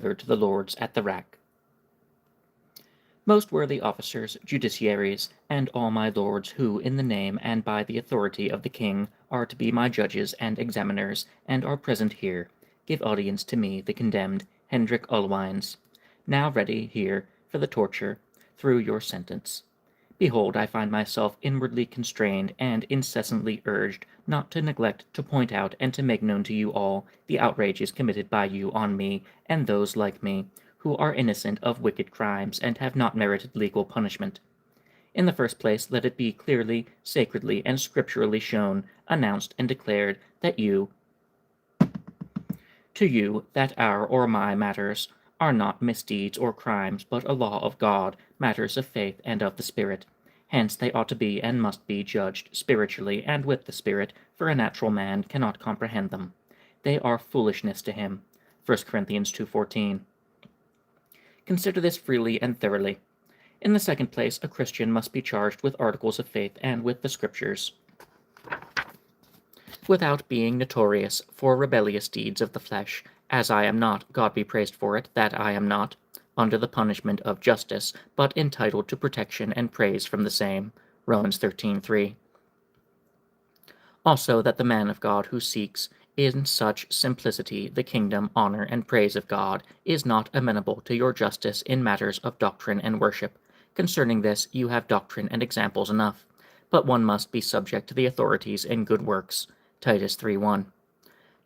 to the lords at the rack. Most worthy officers, justiciaries, and all my lords who, in the name and by the authority of the king, are to be my judges and examiners, and are present here, give audience to me, the condemned, Hendrik Ulwines, now ready here for the torture, through your sentence. Behold, I find myself inwardly constrained and incessantly urged not to neglect to point out and to make known to you all the outrages committed by you on me and those like me, who are innocent of wicked crimes and have not merited legal punishment. In the first place, let it be clearly, sacredly, and scripturally shown, announced, and declared that to you, that our or my matters are not misdeeds or crimes, but a law of God, matters of faith and of the Spirit. Hence they ought to be and must be judged spiritually and with the Spirit, for a natural man cannot comprehend them. They are foolishness to him. 1 Corinthians 2:14. Consider this freely and thoroughly. In the second place, a Christian must be charged with articles of faith and with the Scriptures, without being notorious for rebellious deeds of the flesh, as I am not, God be praised for it, that I am not, under the punishment of justice, but entitled to protection and praise from the same. Romans 13:3. Also that the man of God who seeks in such simplicity the kingdom, honor, and praise of God is not amenable to your justice in matters of doctrine and worship. Concerning this you have doctrine and examples enough, but one must be subject to the authorities in good works. Titus 3:1.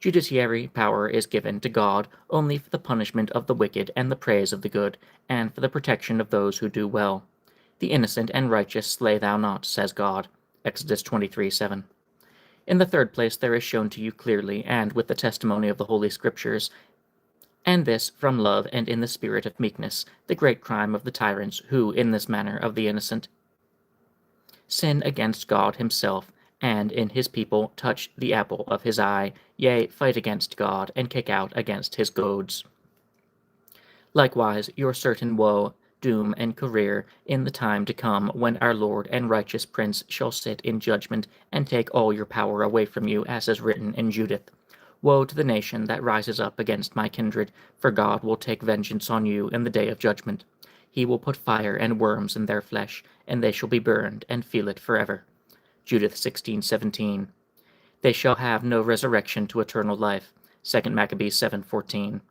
Judiciary power is given to God only for the punishment of the wicked and the praise of the good, and for the protection of those who do well. The innocent and righteous slay thou not, says God. Exodus 23:7. In the third place, there is shown to you clearly, and with the testimony of the Holy Scriptures, and this from love and in the spirit of meekness, the great crime of the tyrants, who, in this manner of the innocent, sin against God himself, and in his people touch the apple of his eye, yea, fight against God, and kick out against his goads. Likewise, your certain woe, doom, and career in the time to come, when our Lord and righteous Prince shall sit in judgment and take all your power away from you, as is written in Judith. Woe to the nation that rises up against my kindred, for God will take vengeance on you in the day of judgment. He will put fire and worms in their flesh, and they shall be burned, and feel it forever. Judith 16:17. They shall have no resurrection to eternal life. 2 Maccabees 7:14.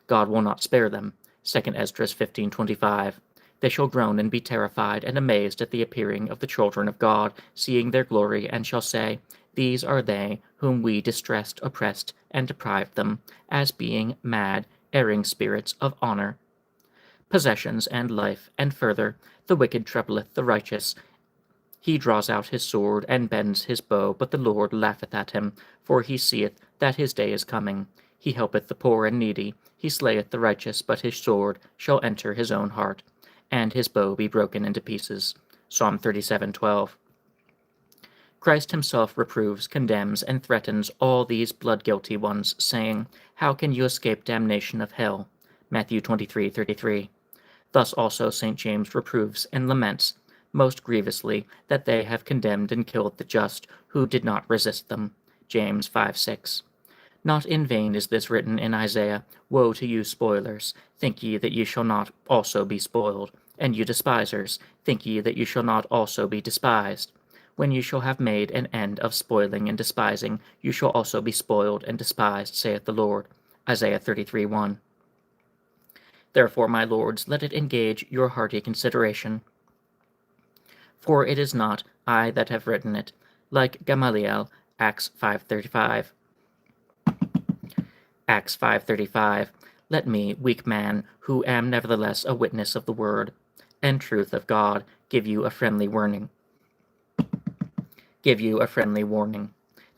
God will not spare them. 2 Esdras 15:25. They shall groan and be terrified and amazed at the appearing of the children of God, seeing their glory, and shall say, These are they whom we distressed, oppressed, and deprived them, as being mad, erring spirits of honor, possessions, and life. And further, the wicked troubleth the righteous. He draws out his sword and bends his bow, but the Lord laugheth at him, for he seeth that his day is coming. He helpeth the poor and needy. He slayeth the righteous, but his sword shall enter his own heart, and his bow be broken into pieces. Psalm 37:12. Christ himself reproves, condemns, and threatens all these blood-guilty ones, saying, How can you escape damnation of hell? Matthew 23:33. Thus also St. James reproves and laments most grievously that they have condemned and killed the just, who did not resist them. James 5:6. Not in vain is this written in Isaiah, Woe to you, spoilers! Think ye that ye shall not also be spoiled? And you despisers, think ye that you shall not also be despised? When you shall have made an end of spoiling and despising, you shall also be spoiled and despised, saith the Lord. Isaiah 33:1. Therefore, my lords, let it engage your hearty consideration. For it is not I that have written it, like Gamaliel, Acts 5:35. Acts 5:35. Let me, weak man, who am nevertheless a witness of the word and truth of God, give you a friendly warning.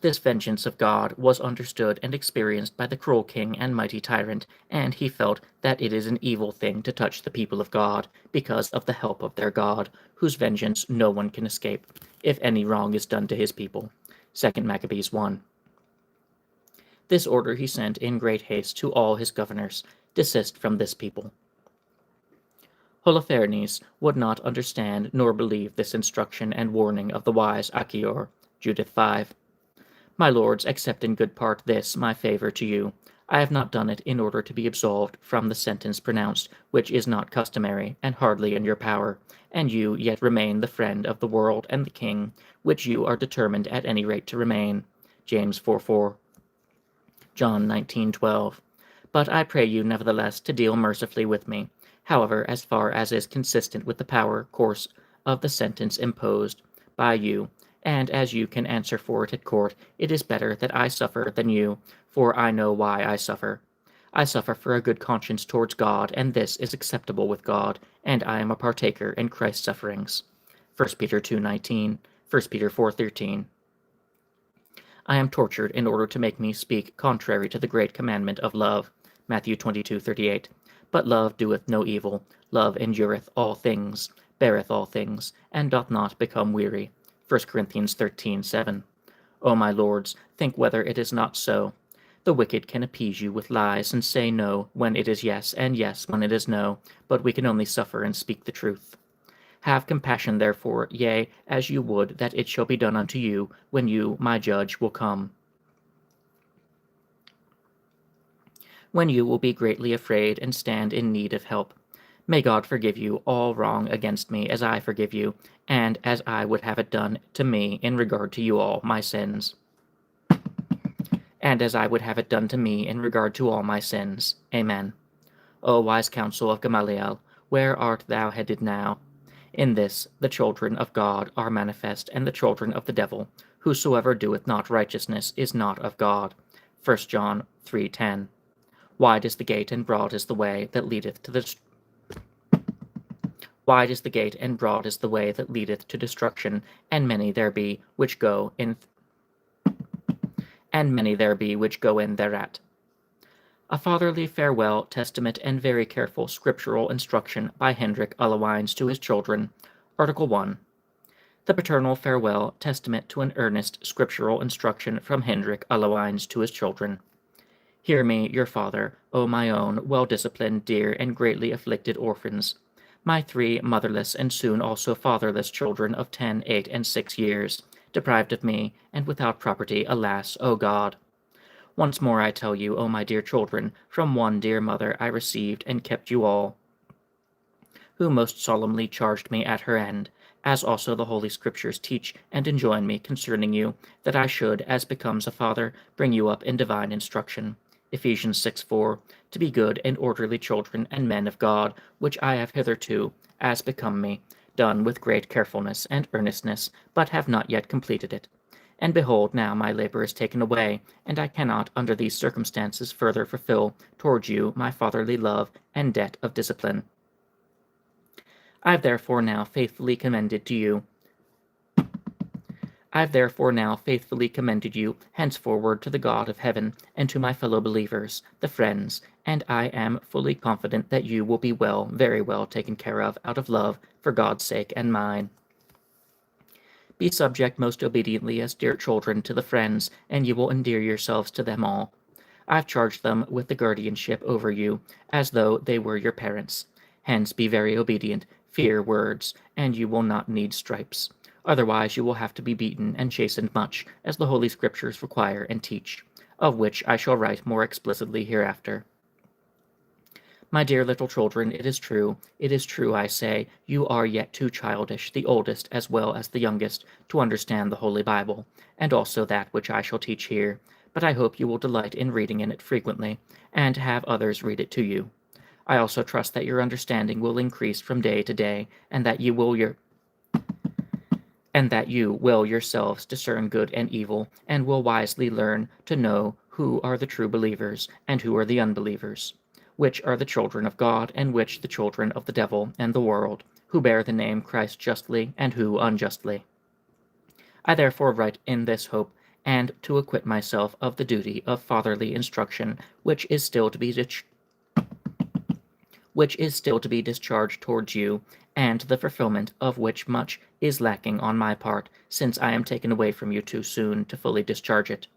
This vengeance of God was understood and experienced by the cruel king and mighty tyrant, and he felt that it is an evil thing to touch the people of God, because of the help of their God, whose vengeance no one can escape, if any wrong is done to his people. 2 Maccabees 1. This order he sent in great haste to all his governors, Desist from this people. Holofernes would not understand nor believe this instruction and warning of the wise Achior. Judith 5. My lords, accept in good part this, my favor to you. I have not done it in order to be absolved from the sentence pronounced, which is not customary, and hardly in your power, and you yet remain the friend of the world and the king, which you are determined at any rate to remain. James 4:4. John 19:12. But I pray you nevertheless to deal mercifully with me, however, as far as is consistent with the course of the sentence imposed by you, and as you can answer for it at court, it is better that I suffer than you, for I know why I suffer. I suffer for a good conscience towards God, and this is acceptable with God, and I am a partaker in Christ's sufferings. 1 Peter 2:19, 1 Peter 4:13. I am tortured in order to make me speak contrary to the great commandment of love. Matthew 22:38. But love doeth no evil. Love endureth all things, beareth all things, and doth not become weary. 1 Corinthians 13:7. O my lords, think whether it is not so. The wicked can appease you with lies and say no when it is yes, and yes when it is no, but we can only suffer and speak the truth. Have compassion therefore, yea, as you would that it shall be done unto you, when you, my judge, will come. When you will be greatly afraid and stand in need of help. May God forgive you all wrong against me as I forgive you, and as I would have it done to me in regard to you all my sins. And as I would have it done to me in regard to all my sins. Amen. O wise counsel of Gamaliel, where art thou headed now? In this the children of God are manifest, and the children of the devil. Whosoever doeth not righteousness is not of God. 1 John 3:10. Wide is the gate and broad is the way that leadeth to Wide is the gate and broad is the way that leadeth to destruction, and many there be which go in thereat. A fatherly farewell, testament, and very careful scriptural instruction by Hendrik Allewines to his children. Article 1. The paternal farewell, testament to an earnest scriptural instruction from Hendrik Allewines to his children. Hear me, your father, O my own, well-disciplined, dear, and greatly afflicted orphans, my 3 motherless and soon also fatherless children of 10, 8, and 6 years, deprived of me, and without property, alas, O God! Once more I tell you, O my dear children, from one dear mother I received and kept you all, who most solemnly charged me at her end, as also the Holy Scriptures teach and enjoin me concerning you, that I should, as becomes a father, bring you up in divine instruction. Ephesians 6:4, to be good and orderly children and men of God, which I have hitherto, as become me, done with great carefulness and earnestness, but have not yet completed it. And behold, now my labor is taken away, and I cannot, under these circumstances, further fulfill towards you my fatherly love and debt of discipline. I have therefore now faithfully commended you henceforward to the God of heaven, and to my fellow believers, the friends, and I am fully confident that you will be well, very well taken care of, out of love, for God's sake and mine. Be subject most obediently as dear children to the friends, and you will endear yourselves to them all. I've charged them with the guardianship over you, as though they were your parents. Hence be very obedient, fear words, and you will not need stripes. Otherwise you will have to be beaten and chastened much, as the Holy Scriptures require and teach, of which I shall write more explicitly hereafter. My dear little children, it is true, I say, you are yet too childish, the oldest as well as the youngest, to understand the Holy Bible, and also that which I shall teach here, but I hope you will delight in reading in it frequently, and have others read it to you. I also trust that your understanding will increase from day to day, and that you will yourselves discern good and evil, and will wisely learn to know who are the true believers, and who are the unbelievers, which are the children of God, and which the children of the devil and the world, who bear the name Christ justly, and who unjustly. I therefore write in this hope, and to acquit myself of the duty of fatherly instruction, which is still to be discharged towards you, and the fulfillment of which much is lacking on my part, since I am taken away from you too soon to fully discharge it.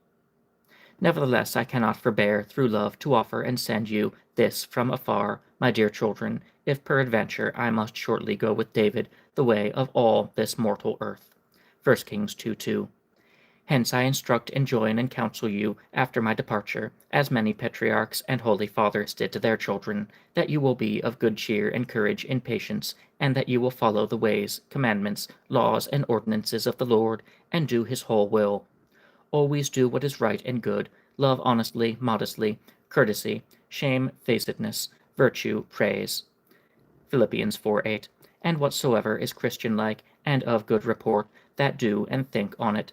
Nevertheless, I cannot forbear, through love, to offer and send you this from afar, my dear children, if peradventure I must shortly go with David the way of all this mortal earth. 1 Kings 2:2. Hence I instruct, enjoin, and counsel you after my departure, as many patriarchs and holy fathers did to their children, that you will be of good cheer and courage in patience, and that you will follow the ways, commandments, laws, and ordinances of the Lord, and do his whole will. Always do what is right and good, love honestly, modestly, courtesy, shamefacedness, virtue, praise. Philippians 4:8. And whatsoever is Christian like, and of good report, that do and think on it.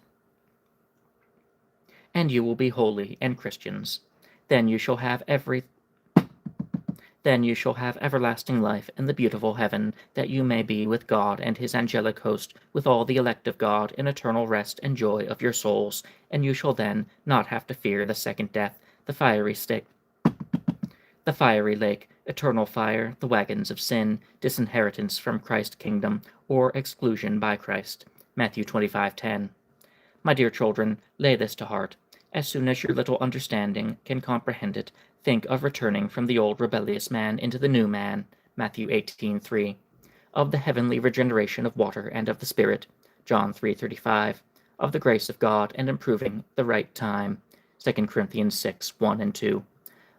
And you will be holy and Christians. Then you shall have everlasting life in the beautiful heaven, that you may be with God and his angelic host, with all the elect of God, in eternal rest and joy of your souls, and you shall then not have to fear the second death, the fiery lake, eternal fire, the wagons of sin, disinheritance from Christ's kingdom, or exclusion by Christ. Matthew 25:10. My dear children, lay this to heart. As soon as your little understanding can comprehend it, think of returning from the old rebellious man into the new man, Matthew 18:3, of the heavenly regeneration of water and of the Spirit, John 3:35, of the grace of God and improving the right time, 2 Corinthians 6:1 and 2,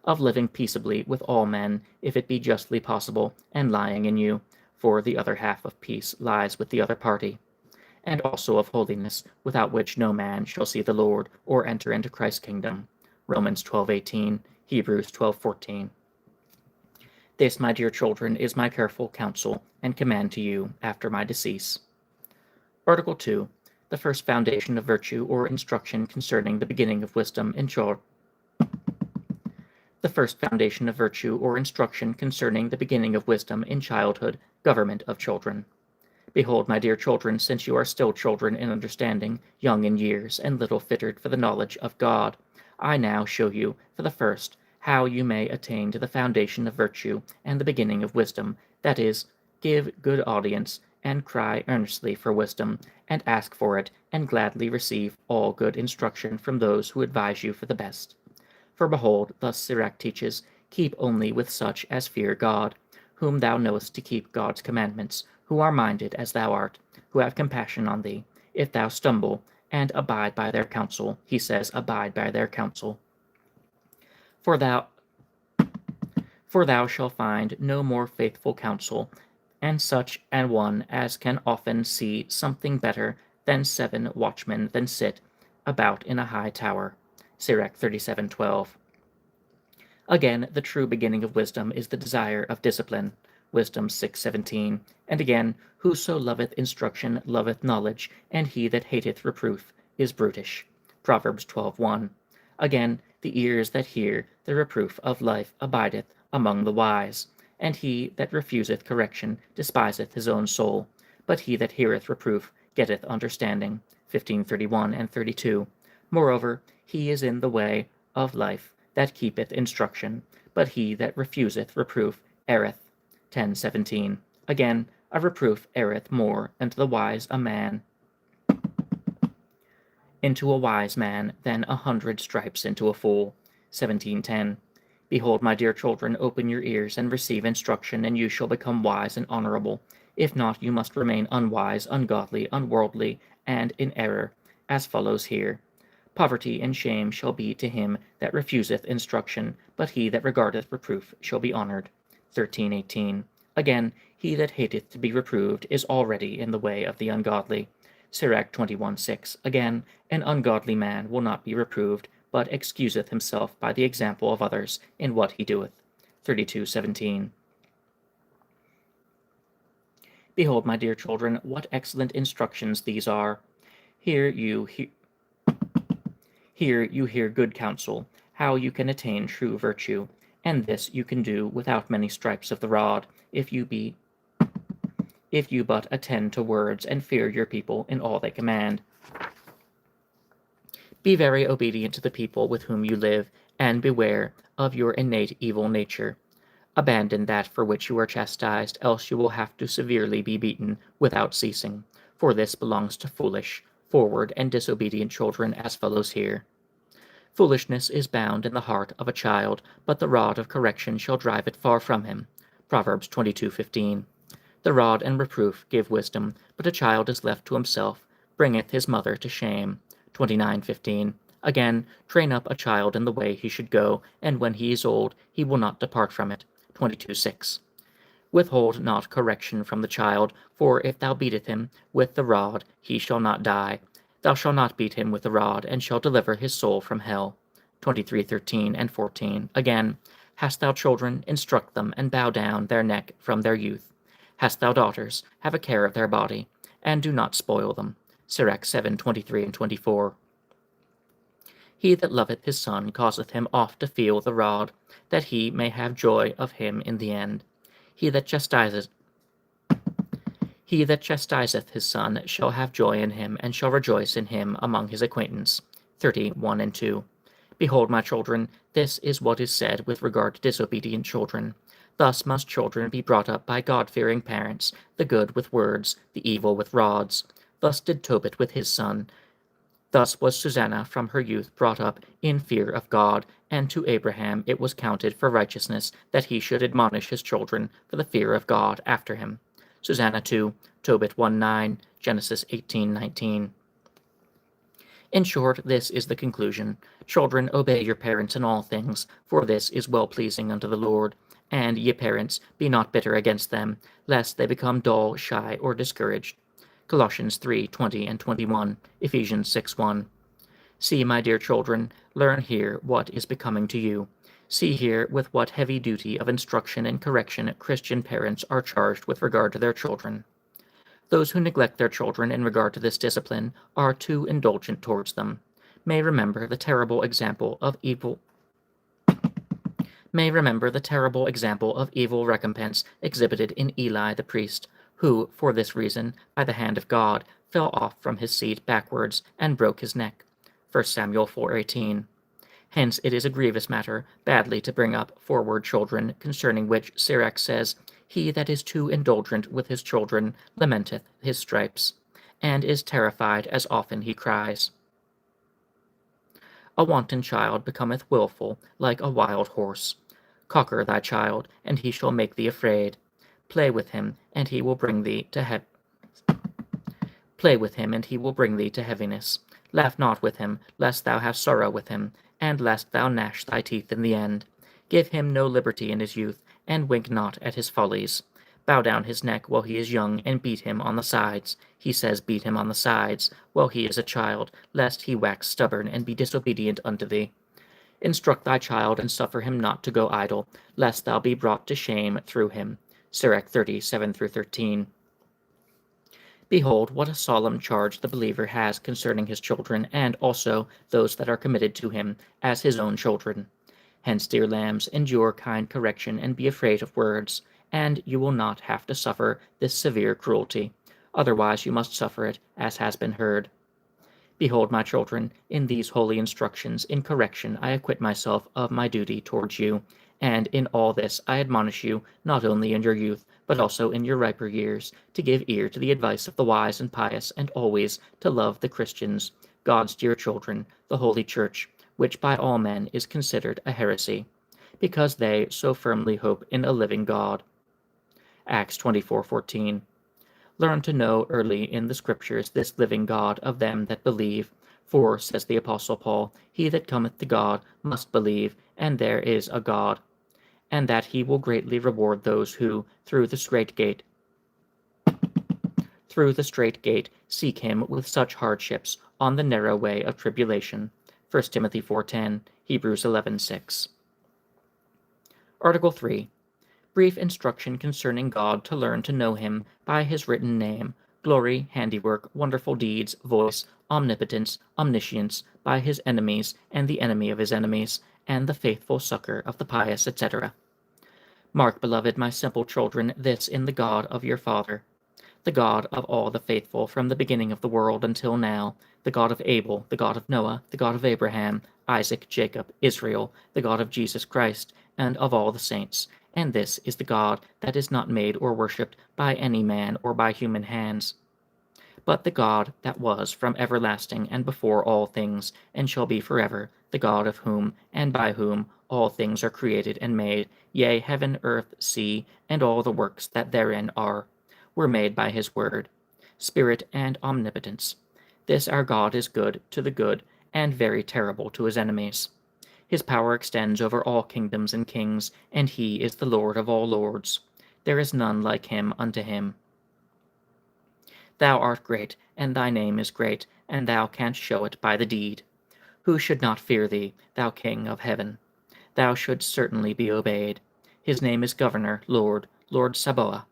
of living peaceably with all men, if it be justly possible, and lying in you, for the other half of peace lies with the other party, and also of holiness, without which no man shall see the Lord, or enter into Christ's kingdom. Romans 12:18, Hebrews 12:14. This, my dear children, is my careful counsel and command to you after my decease. Article 2. The first foundation of virtue or instruction concerning the beginning of wisdom in children. The first foundation of virtue or instruction concerning the beginning of wisdom in childhood, government of children. Behold, my dear children, since you are still children in understanding, young in years, and little fitted for the knowledge of God, I now show you, for the first, how you may attain to the foundation of virtue and the beginning of wisdom, that is, give good audience, and cry earnestly for wisdom, and ask for it, and gladly receive all good instruction from those who advise you for the best. For behold, thus Sirach teaches, keep only with such as fear God, whom thou knowest to keep God's commandments, who are minded as thou art, who have compassion on thee, if thou stumble, and abide by their counsel. He says, abide by their counsel. For thou shalt find no more faithful counsel, and such an one as can often see something better than 7 watchmen that sit about in a high tower. Sirach 37:12. Again, the true beginning of wisdom is the desire of discipline. Wisdom 6:17. And again, whoso loveth instruction loveth knowledge, and he that hateth reproof is brutish. Proverbs 12:1. Again, the ears that hear the reproof of life abideth among the wise, and he that refuseth correction despiseth his own soul, but he that heareth reproof getteth understanding. 15:31 and 32. Moreover, he is in the way of life that keepeth instruction, but he that refuseth reproof erreth. 10:17. Again, a reproof erreth more unto the wise into a wise man than 100 stripes into a fool. 17:10. Behold, my dear children, open your ears and receive instruction, and you shall become wise and honorable. If not, you must remain unwise, ungodly, unworldly, and in error, as follows here. Poverty and shame shall be to him that refuseth instruction, but he that regardeth reproof shall be honored. 13:18. Again, he that hateth to be reproved is already in the way of the ungodly. Sirach 21:6. Again, an ungodly man will not be reproved, but excuseth himself by the example of others in what he doeth. 32:17. Behold, my dear children, what excellent instructions these are. Here you hear good counsel, how you can attain true virtue, and this you can do without many stripes of the rod, if you but attend to words and fear your people in all they command. Be very obedient to the people with whom you live, and beware of your innate evil nature. Abandon that for which you are chastised, else you will have to severely be beaten without ceasing, for this belongs to foolish, forward, and disobedient children, as follows here. Foolishness is bound in the heart of a child, but the rod of correction shall drive it far from him. Proverbs 22:15. The rod and reproof give wisdom, but a child is left to himself, bringeth his mother to shame. 29:15. Again, train up a child in the way he should go, and when he is old, he will not depart from it. 22:6. Withhold not correction from the child, for if thou beateth him with the rod, he shall not die. Thou shalt not beat him with the rod, and shall deliver his soul from hell. 23:13 and 14. Again, hast thou children, instruct them, and bow down their neck from their youth. Hast thou daughters, have a care of their body, and do not spoil them. Sirach 7:23 and 24. He that loveth his son causeth him oft to feel the rod, that he may have joy of him in the end. He that chastiseth his son shall have joy in him, and shall rejoice in him among his acquaintance. 30:1 and 2. Behold, my children, this is what is said with regard to disobedient children. Thus must children be brought up by God-fearing parents, the good with words, the evil with rods. Thus did Tobit with his son. Thus was Susanna from her youth brought up in fear of God, and to Abraham it was counted for righteousness that he should admonish his children for the fear of God after him. Susanna 2, Tobit 1:9, Genesis 18:19. In short, this is the conclusion. Children, obey your parents in all things, for this is well-pleasing unto the Lord. And ye parents, be not bitter against them, lest they become dull, shy, or discouraged. Colossians 3:20 and 21, Ephesians 6:1. See, my dear children, learn here what is becoming to you. See here with what heavy duty of instruction and correction Christian parents are charged with regard to their children. Those who neglect their children in regard to this discipline are too indulgent towards them. May remember the terrible example of evil recompense exhibited in Eli the priest, who, for this reason, by the hand of God, fell off from his seat backwards and broke his neck. 1 Samuel 4:18. Hence it is a grievous matter, badly to bring up forward children, concerning which Sirach says, He that is too indulgent with his children lamenteth his stripes, and is terrified as often he cries. A wanton child becometh wilful like a wild horse. Cocker thy child, and he shall make thee afraid. Play with him, and he will bring thee to heaviness. Laugh not with him, lest thou have sorrow with him, and lest thou gnash thy teeth in the end. Give him no liberty in his youth, and wink not at his follies. Bow down his neck while he is young, and beat him on the sides. He says, beat him on the sides, while he is a child, lest he wax stubborn and be disobedient unto thee. Instruct thy child, and suffer him not to go idle, lest thou be brought to shame through him. Sirach 30:7-13. Behold, what a solemn charge the believer has concerning his children, and also those that are committed to him, as his own children. Hence, dear lambs, endure kind correction, and be afraid of words, and you will not have to suffer this severe cruelty. Otherwise you must suffer it, as has been heard. Behold, my children, in these holy instructions, in correction, I acquit myself of my duty towards you, and in all this I admonish you, not only in your youth, but also in your riper years, to give ear to the advice of the wise and pious, and always to love the Christians, God's dear children, the Holy Church, which by all men is considered a heresy, because they so firmly hope in a living God. Acts 24:14. Learn to know early in the Scriptures this living God of them that believe. For, says the Apostle Paul, he that cometh to God must believe, and there is a God, and that he will greatly reward those who, through the strait gate, seek him with such hardships on the narrow way of tribulation. 1 Timothy 4:10, Hebrews 11:6. Article 3. Brief instruction concerning God to learn to know him by his written name, glory, handiwork, wonderful deeds, voice, omnipotence, omniscience, by his enemies, and the enemy of his enemies, and the faithful succor of the pious, etc. Mark, beloved, my simple children, this in the God of your Father, the God of all the faithful from the beginning of the world until now, the God of Abel, the God of Noah, the God of Abraham, Isaac, Jacob, Israel, the God of Jesus Christ, and of all the saints. And this is the God that is not made or worshipped by any man or by human hands, but the God that was from everlasting and before all things, and shall be forever, the God of whom and by whom all things are created and made, yea, heaven, earth, sea, and all the works that therein are, were made by his word, spirit, and omnipotence. This our God is good to the good, and very terrible to his enemies. His power extends over all kingdoms and kings, and he is the Lord of all lords. There is none like him unto him. Thou art great, and thy name is great, and thou canst show it by the deed. Who should not fear thee, thou King of heaven? Thou shouldst certainly be obeyed. His name is Governor, Lord, Lord Sabaoth.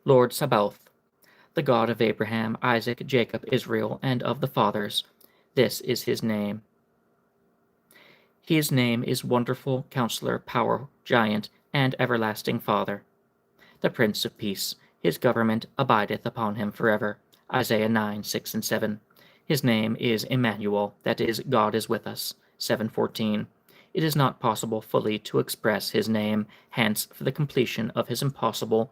Lord Sabaoth, the God of Abraham, Isaac, Jacob, Israel, and of the fathers. This is his name. His name is Wonderful Counselor, Power, Giant, and Everlasting Father. The Prince of Peace, his government abideth upon him forever. Isaiah 9, 6 and 7. His name is Emmanuel, that is, God is with us. 7:14. It is not possible fully to express his name, hence, for the completion of his impossible,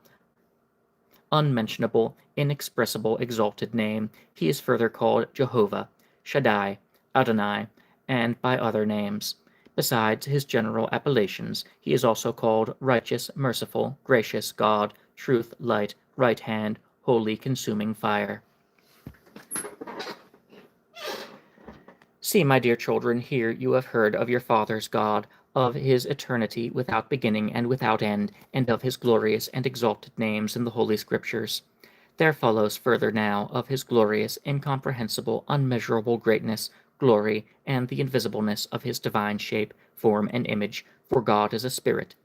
unmentionable, inexpressible, exalted name, he is further called Jehovah, Shaddai, Adonai, and by other names. Besides his general appellations, he is also called Righteous, Merciful, Gracious, God, Truth, Light, Right Hand, Holy, Consuming Fire. See, my dear children, here you have heard of your Father's God, of his eternity without beginning and without end, and of his glorious and exalted names in the Holy Scriptures. There follows further now of his glorious, incomprehensible, unmeasurable greatness, glory, and the invisibleness of his divine shape, form, and image, for God is a spirit.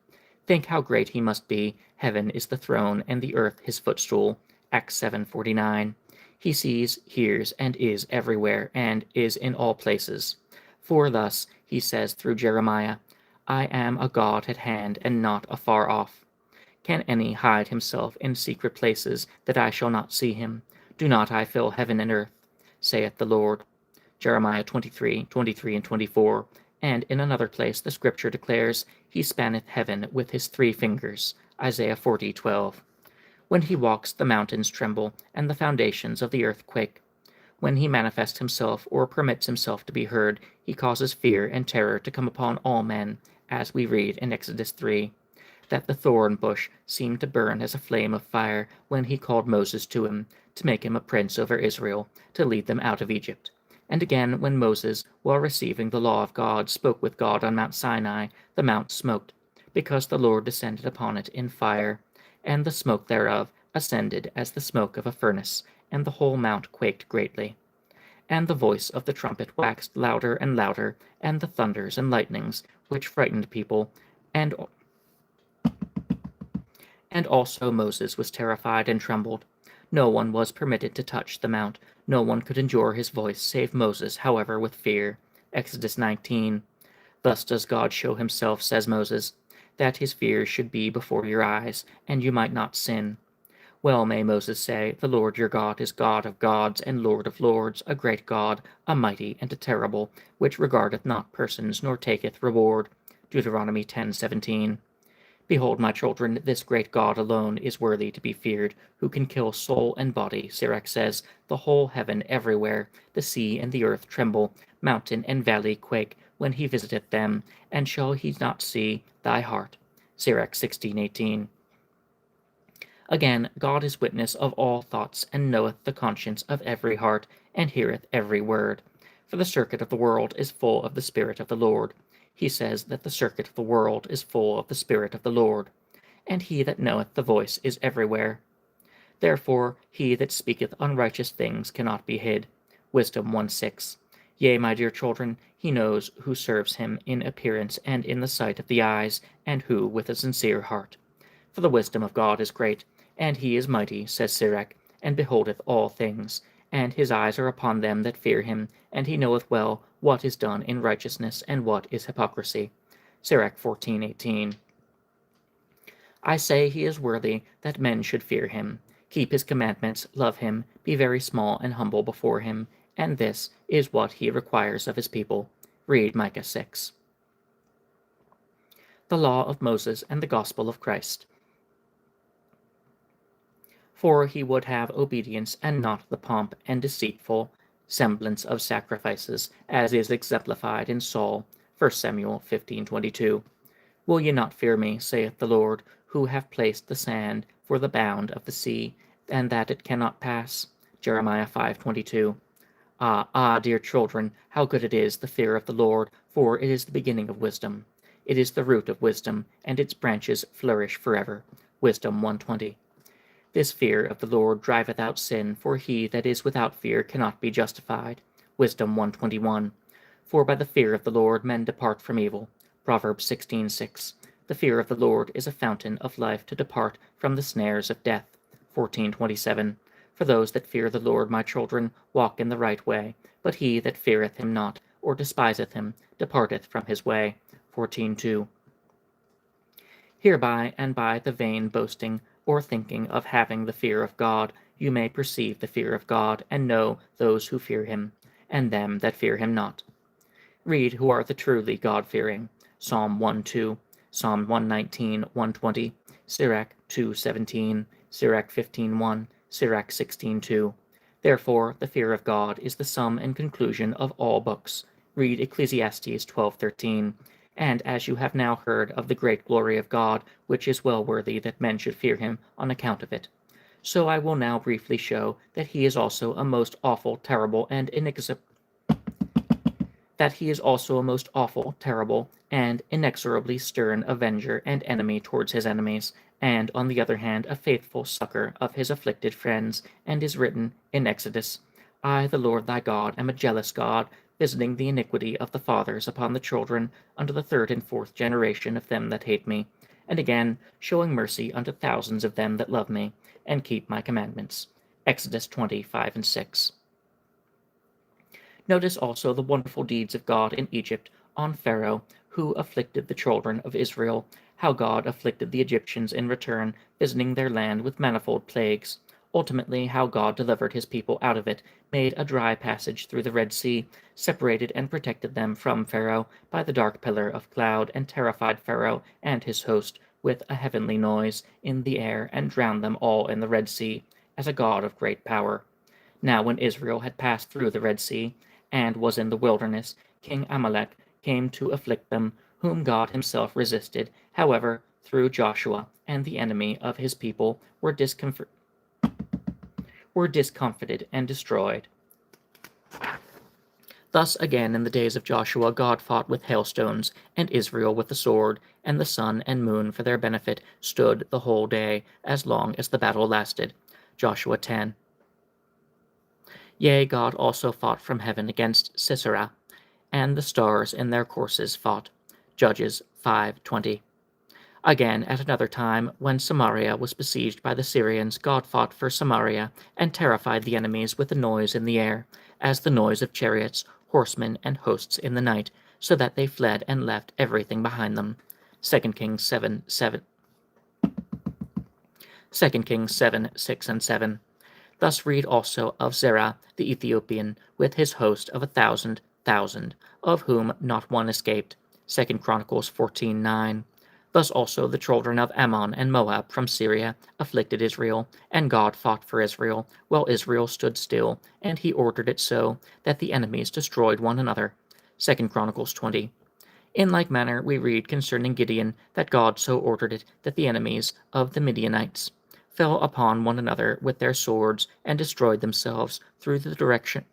Think how great he must be. Heaven is the throne, and the earth his footstool. Acts 7:49. He sees, hears, and is everywhere, and is in all places. For thus he says through Jeremiah, I am a God at hand, and not afar off. Can any hide himself in secret places, that I shall not see him? Do not I fill heaven and earth, saith the Lord? Jeremiah 23:23 and 24. And in another place the Scripture declares, He spanneth heaven with his 3 fingers. Isaiah 40:12. When he walks, the mountains tremble, and the foundations of the earth quake. When he manifests himself, or permits himself to be heard, he causes fear and terror to come upon all men, as we read in Exodus 3. That the thorn bush seemed to burn as a flame of fire when he called Moses to him, to make him a prince over Israel, to lead them out of Egypt. And again, when Moses, while receiving the law of God, spoke with God on Mount Sinai, the mount smoked, because the Lord descended upon it in fire, and the smoke thereof ascended as the smoke of a furnace, and the whole mount quaked greatly. And the voice of the trumpet waxed louder and louder, and the thunders and lightnings, which frightened people, and also Moses was terrified and trembled. No one was permitted to touch the mount. No one could endure his voice, save Moses, however, with fear. Exodus 19. Thus does God show himself, says Moses, that his fears should be before your eyes, and you might not sin. Well may Moses say, The Lord your God is God of gods and Lord of lords, a great God, a mighty and a terrible, which regardeth not persons, nor taketh reward. Deuteronomy 10:17. Behold, my children, this great God alone is worthy to be feared, who can kill soul and body. Sirach says, The whole heaven everywhere, the sea and the earth tremble, mountain and valley quake, when he visiteth them, and shall he not see thy heart? Sirach 16:18. Again, God is witness of all thoughts, and knoweth the conscience of every heart, and heareth every word. For the circuit of the world is full of the Spirit of the Lord. He says that the circuit of the world is full of the Spirit of the Lord. And he that knoweth the voice is everywhere. Therefore he that speaketh unrighteous things cannot be hid. Wisdom 1:6. Yea, my dear children, he knows who serves him in appearance and in the sight of the eyes, and who with a sincere heart. For the wisdom of God is great, and he is mighty, says Sirach, and beholdeth all things. And his eyes are upon them that fear him, and he knoweth well what is done in righteousness, and what is hypocrisy. Sirach 14:18. I say he is worthy that men should fear him, keep his commandments, love him, be very small and humble before him, and this is what he requires of his people. Read Micah 6. The law of Moses and the gospel of Christ. For he would have obedience, and not the pomp and deceitful semblance of sacrifices, as is exemplified in Saul. 1 Samuel 15:22. Will ye not fear me, saith the Lord, who have placed the sand for the bound of the sea, and that it cannot pass. Jeremiah 5:22. Dear children, how good it is, the fear of the Lord, for it is the beginning of wisdom. It is the root of wisdom, and its branches flourish forever. Wisdom 1:20. This fear of the Lord driveth out sin, for he that is without fear cannot be justified. Wisdom 1:21. For by the fear of the Lord men depart from evil. Proverbs 16:6. The fear of the Lord is a fountain of life to depart from the snares of death. 14:27. For those that fear the Lord, my children, walk in the right way, but he that feareth him not, or despiseth him, departeth from his way. 14:2. Hereby and by the vain boasting or thinking of having the fear of God, you may perceive the fear of God, and know those who fear him, and them that fear him not. Read who are the truly God-fearing. Psalm 1:2, Psalm 119, 120, Sirach 2:17, Sirach 15:1, Sirach 16:2. Therefore, the fear of God is the sum and conclusion of all books. Read Ecclesiastes 12:13. And as you have now heard of the great glory of God, which is well worthy that men should fear him on account of it, so I will now briefly show that he is also a most awful, terrible, and inexorably stern avenger and enemy towards his enemies, and on the other hand a faithful succor of his afflicted friends, and is written in Exodus, I, the Lord thy God, am a jealous God, visiting the iniquity of the fathers upon the children unto the third and fourth generation of them that hate me, and again showing mercy unto thousands of them that love me, and keep my commandments. Exodus 20:5-6. Notice also the wonderful deeds of God in Egypt on Pharaoh, who afflicted the children of Israel, how God afflicted the Egyptians in return, visiting their land with manifold plagues. Ultimately, how God delivered his people out of it, made a dry passage through the Red Sea, separated and protected them from Pharaoh by the dark pillar of cloud, and terrified Pharaoh and his host with a heavenly noise in the air, and drowned them all in the Red Sea, as a God of great power. Now when Israel had passed through the Red Sea, and was in the wilderness, King Amalek came to afflict them, whom God himself resisted, however, through Joshua, and the enemy of his people were discomfited and destroyed. Thus again in the days of Joshua God fought with hailstones, and Israel with the sword, and the sun and moon for their benefit stood the whole day, as long as the battle lasted. Joshua 10. Yea, God also fought from heaven against Sisera, and the stars in their courses fought. Judges 5:20. Again, at another time, when Samaria was besieged by the Syrians, God fought for Samaria, and terrified the enemies with a noise in the air, as the noise of chariots, horsemen, and hosts in the night, so that they fled and left everything behind them. 2 Kings 7:7. 2 Kings 7:6-7. Thus read also of Zerah the Ethiopian, with his host of 1,000,000, of whom not one escaped. 2 Chronicles 14:9. Thus also the children of Ammon and Moab from Syria afflicted Israel, and God fought for Israel, while Israel stood still, and he ordered it so, that the enemies destroyed one another. 2 Chronicles 20. In like manner we read concerning Gideon that God so ordered it that the enemies of the Midianites fell upon one another with their swords, and destroyed themselves through the direction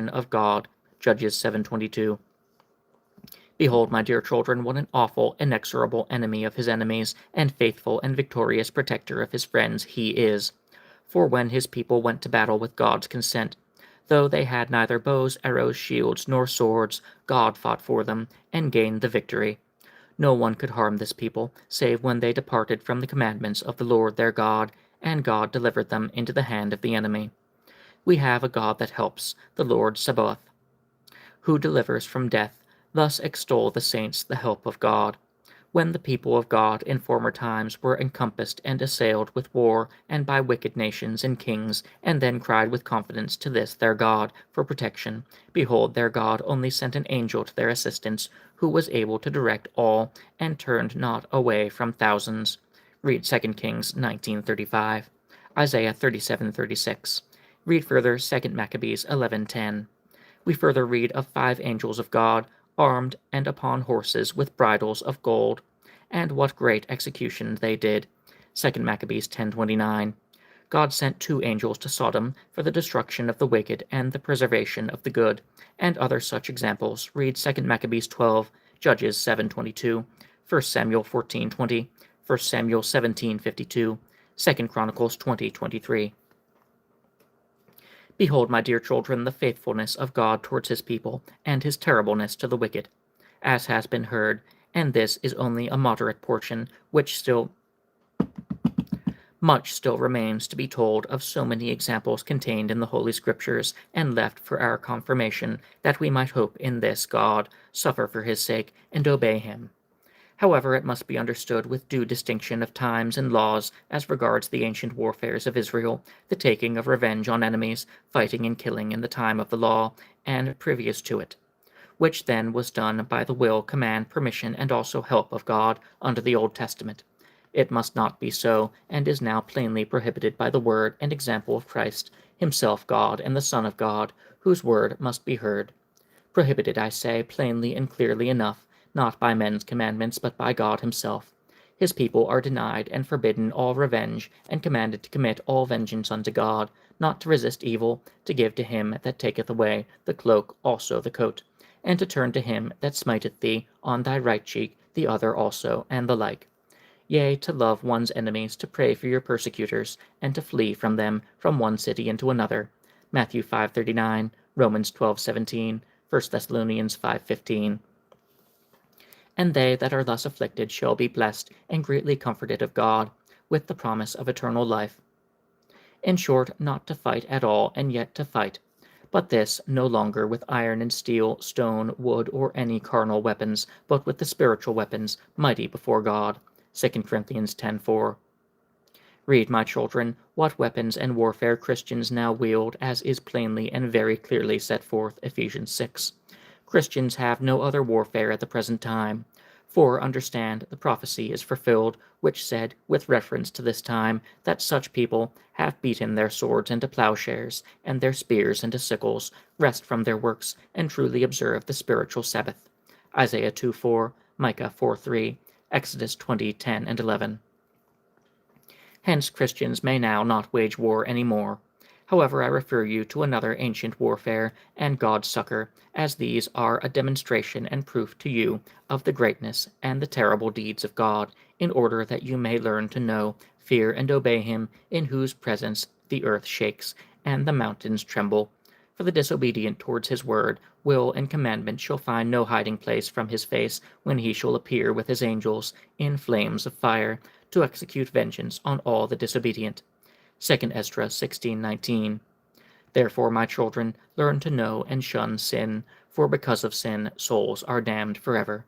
of God. Judges 7:22. Behold, my dear children, what an awful, inexorable enemy of his enemies, and faithful and victorious protector of his friends he is. For when his people went to battle with God's consent, though they had neither bows, arrows, shields, nor swords, God fought for them, and gained the victory. No one could harm this people, save when they departed from the commandments of the Lord their God, and God delivered them into the hand of the enemy. We have a God that helps, the Lord Sabaoth, who delivers from death. Thus extol the saints the help of God. When the people of God in former times were encompassed and assailed with war, and by wicked nations and kings, and then cried with confidence to this their God for protection, behold, their God only sent an angel to their assistance, who was able to direct all, and turned not away from thousands. Read 2 Kings 19:35, Isaiah 37:36. Read further 2 Maccabees 11:10. We further read of 5 angels of God, armed and upon horses with bridles of gold, and what great execution they did. 2 Maccabees 10:29. God sent 2 angels to Sodom for the destruction of the wicked and the preservation of the good, and other such examples. Read 2 Maccabees 12, Judges 7:22, 1 Samuel 14:20, 1 Samuel 17:52, 2 Chronicles 20:23. Behold, my dear children, the faithfulness of God towards his people, and his terribleness to the wicked, as has been heard, and this is only a moderate portion, much still remains to be told of so many examples contained in the Holy Scriptures, and left for our confirmation, that we might hope in this God, suffer for his sake, and obey him. However, it must be understood with due distinction of times and laws as regards the ancient warfares of Israel, the taking of revenge on enemies, fighting and killing in the time of the law, and previous to it, which then was done by the will, command, permission, and also help of God under the Old Testament. It must not be so, and is now plainly prohibited by the word and example of Christ, himself God and the Son of God, whose word must be heard. Prohibited, I say, plainly and clearly enough, not by men's commandments, but by God himself. His people are denied and forbidden all revenge, and commanded to commit all vengeance unto God, not to resist evil, to give to him that taketh away the cloak also the coat, and to turn to him that smiteth thee on thy right cheek the other also, and the like. Yea, to love one's enemies, to pray for your persecutors, and to flee from them from one city into another. Matthew 5:39, Romans 12:17, 1 Thessalonians 5:15. And they that are thus afflicted shall be blessed and greatly comforted of God, with the promise of eternal life. In short, not to fight at all, and yet to fight, but this no longer with iron and steel, stone, wood, or any carnal weapons, but with the spiritual weapons, mighty before God. 2 Corinthians 10:4. Read, my children, what weapons and warfare Christians now wield, as is plainly and very clearly set forth Ephesians 6. Christians have no other warfare at the present time. For, understand, the prophecy is fulfilled, which said, with reference to this time, that such people have beaten their swords into plowshares, and their spears into sickles, rest from their works, and truly observe the spiritual Sabbath. Isaiah 2:4, Micah 4:3, Exodus 20:10 and 11. Hence Christians may now not wage war any more. However, I refer you to another ancient warfare and God's succor, as these are a demonstration and proof to you of the greatness and the terrible deeds of God, in order that you may learn to know, fear, and obey him, in whose presence the earth shakes, and the mountains tremble. For the disobedient towards his word, will, and commandment shall find no hiding place from his face, when he shall appear with his angels in flames of fire, to execute vengeance on all the disobedient. 2 Ezra 16:19. Therefore, my children, learn to know and shun sin, for because of sin souls are damned forever.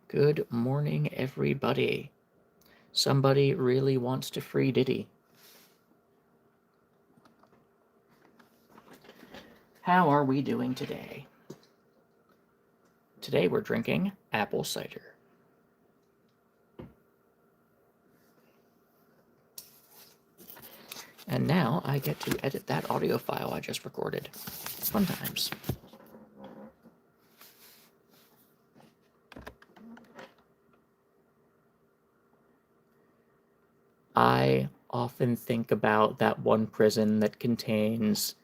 Good morning, everybody. Somebody really wants to free Diddy. How are we doing today? Today we're drinking apple cider. And now I get to edit that audio file I just recorded. Fun times. I often think about that one prison that contains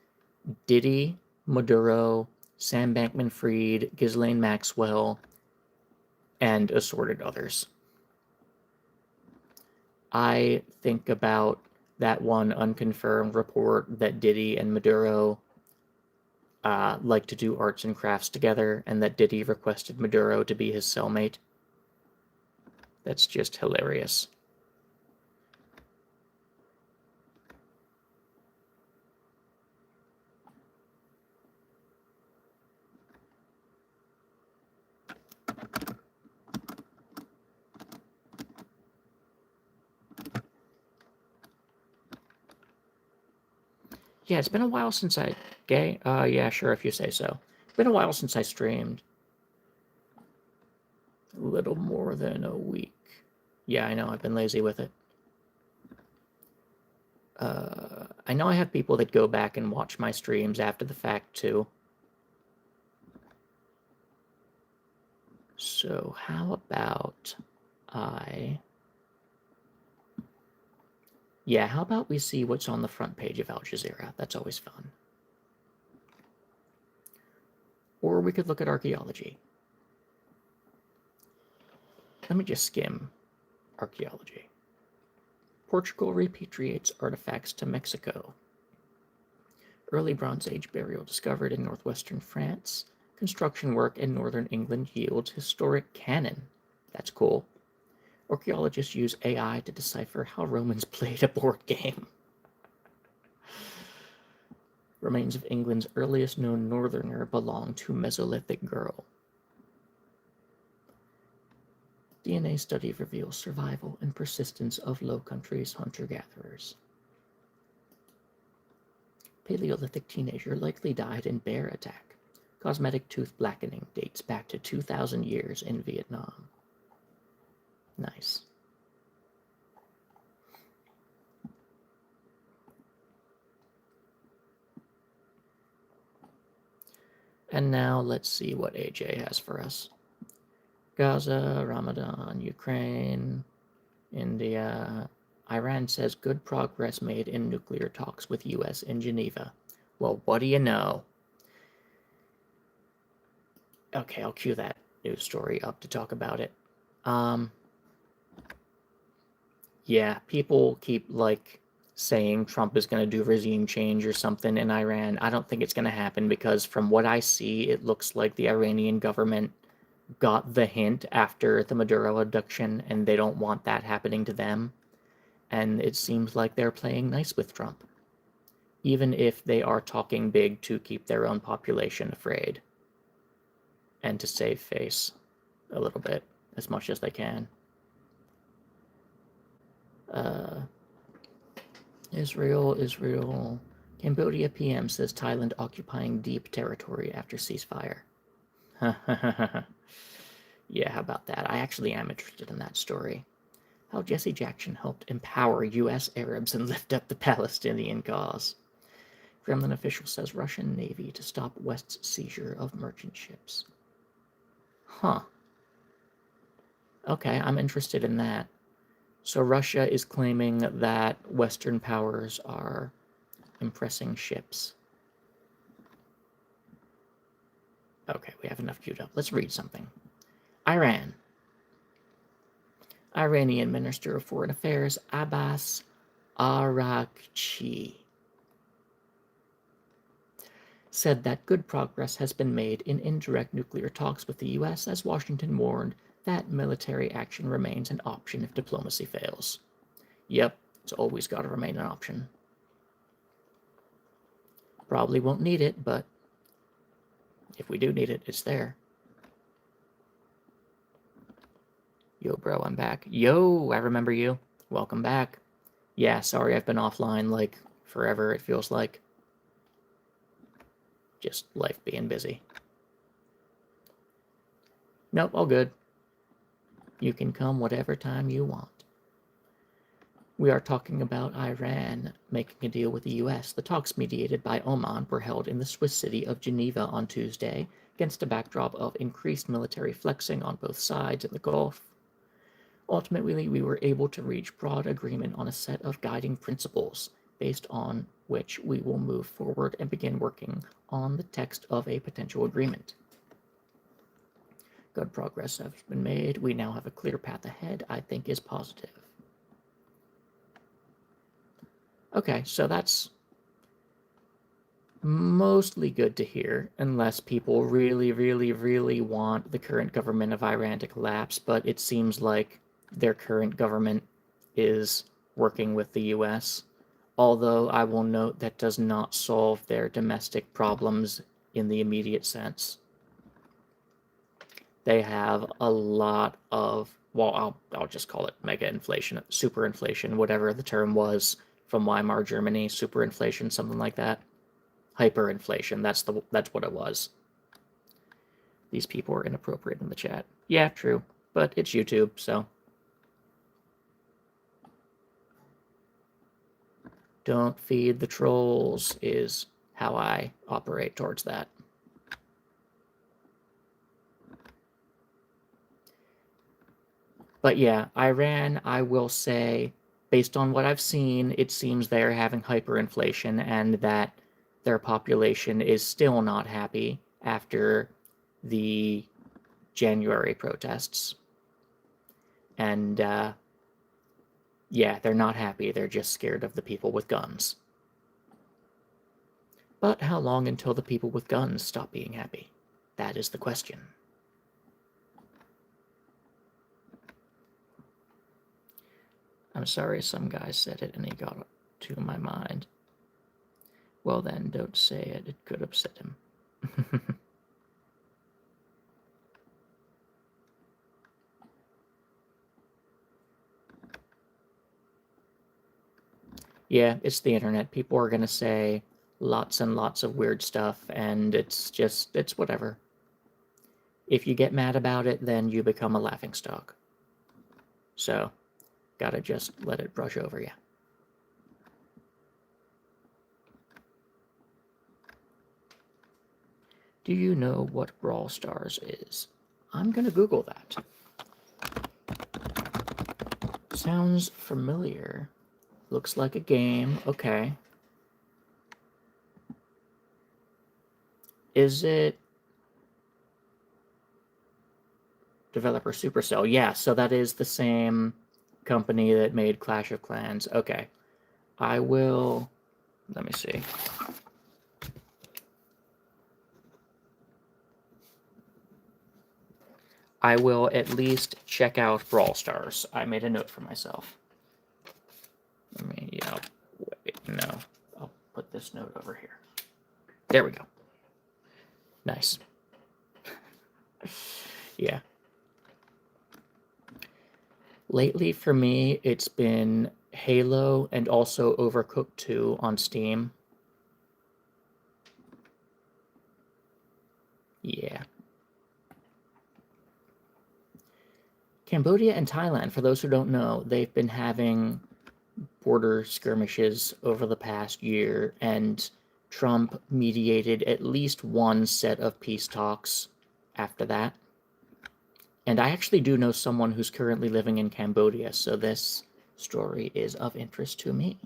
Diddy, Maduro, Sam Bankman-Fried, Ghislaine Maxwell, and assorted others. I think about that one unconfirmed report that Diddy and Maduro like to do arts and crafts together, and that Diddy requested Maduro to be his cellmate. That's just hilarious. Yeah, it's been a while since I... Gay? Yeah, sure, if you say so. It's been a while since I streamed. A little more than a week. Yeah, I know, I've been lazy with it. I know I have people that go back and watch my streams after the fact, too. So, how about... Yeah, how about we see what's on the front page of Al Jazeera? That's always fun. Or we could look at archaeology. Let me just skim archaeology. Portugal repatriates artifacts to Mexico. Early Bronze Age burial discovered in northwestern France. Construction work in northern England yields historic cannon. That's cool. Archaeologists use AI to decipher how Romans played a board game. Remains of England's earliest known northerner belong to Mesolithic girl. DNA study reveals survival and persistence of Low Countries hunter-gatherers. Paleolithic teenager likely died in bear attack. Cosmetic tooth blackening dates back to 2,000 years in Vietnam. Nice. And now let's see what AJ has for us. Gaza, Ramadan, Ukraine, India. Iran says good progress made in nuclear talks with US in Geneva. Well, what do you know? Okay, I'll cue that news story up to talk about it. Yeah, people keep saying Trump is going to do regime change or something in Iran. I don't think it's going to happen because from what I see, it looks like the Iranian government got the hint after the Maduro abduction and they don't want that happening to them. And it seems like they're playing nice with Trump, even if they are talking big to keep their own population afraid and to save face a little bit as much as they can. Israel. Cambodia PM says Thailand occupying deep territory after ceasefire. Yeah, how about that? I actually am interested in that story. How Jesse Jackson helped empower U.S. Arabs and lift up the Palestinian cause. Kremlin official says Russian Navy to stop West's seizure of merchant ships. Huh. Okay, I'm interested in that. So Russia is claiming that Western powers are impressing ships. Okay, we have enough queued up. Let's read something. Iran. Iranian Minister of Foreign Affairs Abbas Araghchi said that good progress has been made in indirect nuclear talks with the U.S. as Washington warned that military action remains an option if diplomacy fails. Yep, it's always got to remain an option. Probably won't need it, but if we do need it, it's there. Yo, bro, I'm back. Yo, I remember you. Welcome back. Yeah, sorry I've been offline forever, it feels like. Just life being busy. Nope, all good. You can come whatever time you want. We are talking about Iran making a deal with the U.S. The talks mediated by Oman were held in the Swiss city of Geneva on Tuesday against a backdrop of increased military flexing on both sides in the Gulf. Ultimately, we were able to reach broad agreement on a set of guiding principles based on which we will move forward and begin working on the text of a potential agreement. Good progress has been made. We now have a clear path ahead, I think is positive. Okay, so that's mostly good to hear, unless people really, really, really want the current government of Iran to collapse, but it seems like their current government is working with the US, although I will note that does not solve their domestic problems in the immediate sense. They have a lot of, well, I'll just call it mega inflation, superinflation, whatever the term was from Weimar Germany, superinflation, something like that. Hyperinflation, that's what it was. These people are inappropriate in the chat. Yeah, true, but it's YouTube, so. Don't feed the trolls is how I operate towards that. But yeah, Iran, I will say, based on what I've seen, it seems they're having hyperinflation and that their population is still not happy after the January protests. And yeah, they're not happy. They're just scared of the people with guns. But how long until the people with guns stop being happy? That is the question. I'm sorry some guy said it and he got to my mind. Well then, don't say it. It could upset him. Yeah, it's the internet. People are gonna say lots and lots of weird stuff, and it's whatever. If you get mad about it, then you become a laughingstock. So, gotta just let it brush over you. Do you know what Brawl Stars is? I'm gonna Google that. Sounds familiar. Looks like a game. Okay. Is it developer Supercell? Yeah, so that is the same company that made Clash of Clans. Okay. I will... Let me see. I will at least check out Brawl Stars. I made a note for myself. Let me, wait, no. I'll put this note over here. There we go. Nice. Yeah. Lately, for me, it's been Halo and also Overcooked 2 on Steam. Yeah. Cambodia and Thailand, for those who don't know, they've been having border skirmishes over the past year, and Trump mediated at least one set of peace talks after that. And I actually do know someone who's currently living in Cambodia, so this story is of interest to me.